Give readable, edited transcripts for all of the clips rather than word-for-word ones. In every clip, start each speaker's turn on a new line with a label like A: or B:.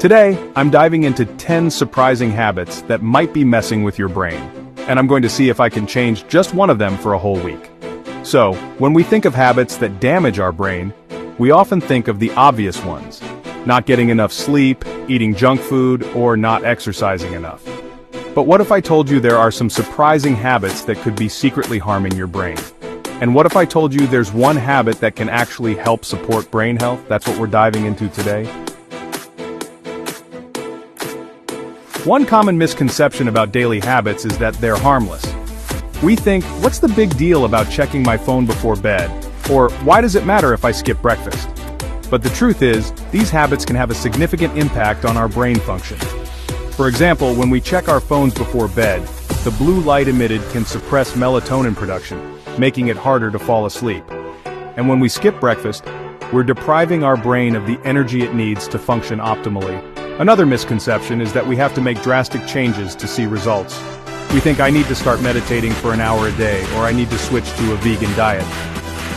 A: Today, I'm diving into 10 surprising habits that might be messing with your brain, and I'm going to see if I can change just one of them for a whole week. So, when we think of habits that damage our brain, we often think of the obvious ones: not getting enough sleep, eating junk food, or not exercising enough. But what if I told you there are some surprising habits that could be secretly harming your brain? And what if I told you there's one habit that can actually help support brain health? That's what we're diving into today. One common misconception about daily habits is that they're harmless. We think, what's the big deal about checking my phone before bed? Or, why does it matter if I skip breakfast? But the truth is, these habits can have a significant impact on our brain function. For example, when we check our phones before bed, the blue light emitted can suppress melatonin production, making it harder to fall asleep. And when we skip breakfast, we're depriving our brain of the energy it needs to function optimally. Another misconception is that we have to make drastic changes to see results. We think I need to start meditating for an hour a day, or I need to switch to a vegan diet.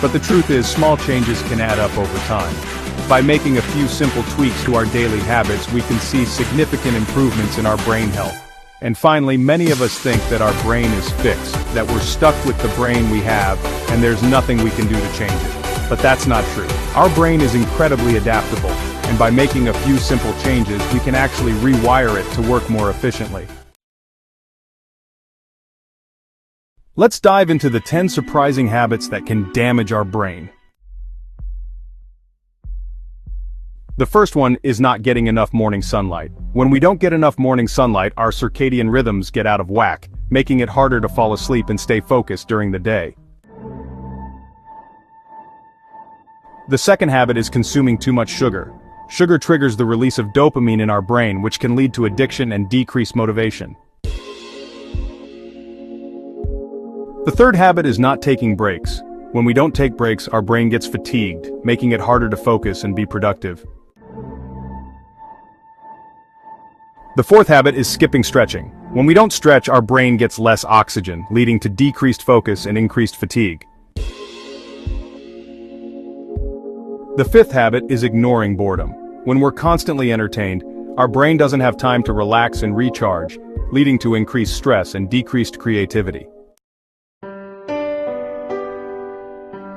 A: But the truth is, small changes can add up over time. By making a few simple tweaks to our daily habits, we can see significant improvements in our brain health. And finally, many of us think that our brain is fixed, that we're stuck with the brain we have, and there's nothing we can do to change it. But that's not true. Our brain is incredibly adaptable, and by making a few simple changes, we can actually rewire it to work more efficiently. Let's dive into the 10 surprising habits that can damage our brain. The first one is not getting enough morning sunlight. When we don't get enough morning sunlight, our circadian rhythms get out of whack, making it harder to fall asleep and stay focused during the day. The second habit is consuming too much sugar. Sugar triggers the release of dopamine in our brain, which can lead to addiction and decreased motivation. The third habit is not taking breaks. When we don't take breaks, our brain gets fatigued, making it harder to focus and be productive. The fourth habit is skipping stretching. When we don't stretch, our brain gets less oxygen, leading to decreased focus and increased fatigue. The fifth habit is ignoring boredom. When we're constantly entertained, our brain doesn't have time to relax and recharge, leading to increased stress and decreased creativity.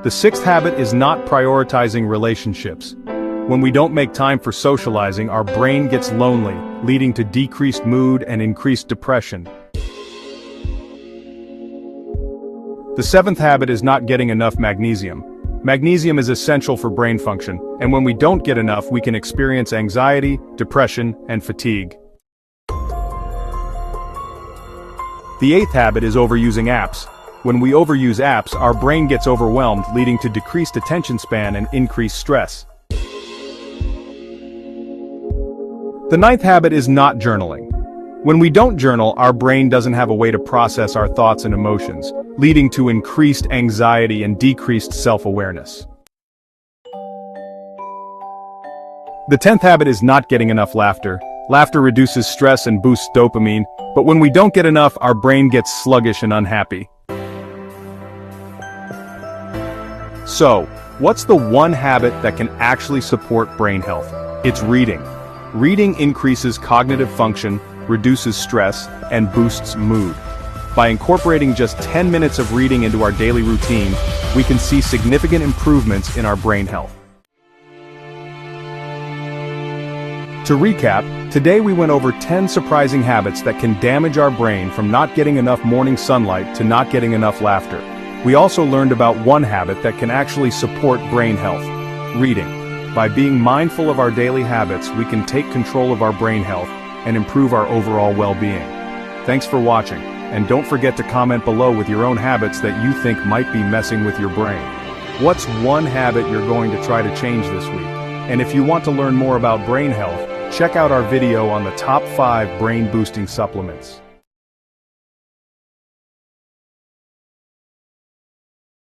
A: The sixth habit is not prioritizing relationships. When we don't make time for socializing, our brain gets lonely, leading to decreased mood and increased depression. The seventh habit is not getting enough magnesium. Magnesium is essential for brain function, and when we don't get enough, we can experience anxiety, depression, and fatigue. The eighth habit is overusing apps. When we overuse apps, our brain gets overwhelmed, leading to decreased attention span and increased stress. The ninth habit is not journaling. When we don't journal, our brain doesn't have a way to process our thoughts and emotions, leading to increased anxiety and decreased self-awareness. The 10th habit is not getting enough laughter. Laughter reduces stress and boosts dopamine, but when we don't get enough, our brain gets sluggish and unhappy. So, what's the one habit that can actually support brain health? It's reading. Reading increases cognitive function, reduces stress, and boosts mood. By incorporating just 10 minutes of reading into our daily routine, we can see significant improvements in our brain health. To recap, today we went over 10 surprising habits that can damage our brain, from not getting enough morning sunlight to not getting enough laughter. We also learned about one habit that can actually support brain health: reading. By being mindful of our daily habits, we can take control of our brain health and improve our overall well-being. Thanks for watching, and don't forget to comment below with your own habits that you think might be messing with your brain. What's one habit you're going to try to change this week? And if you want to learn more about brain health, check out our video on the top 5 brain-boosting supplements.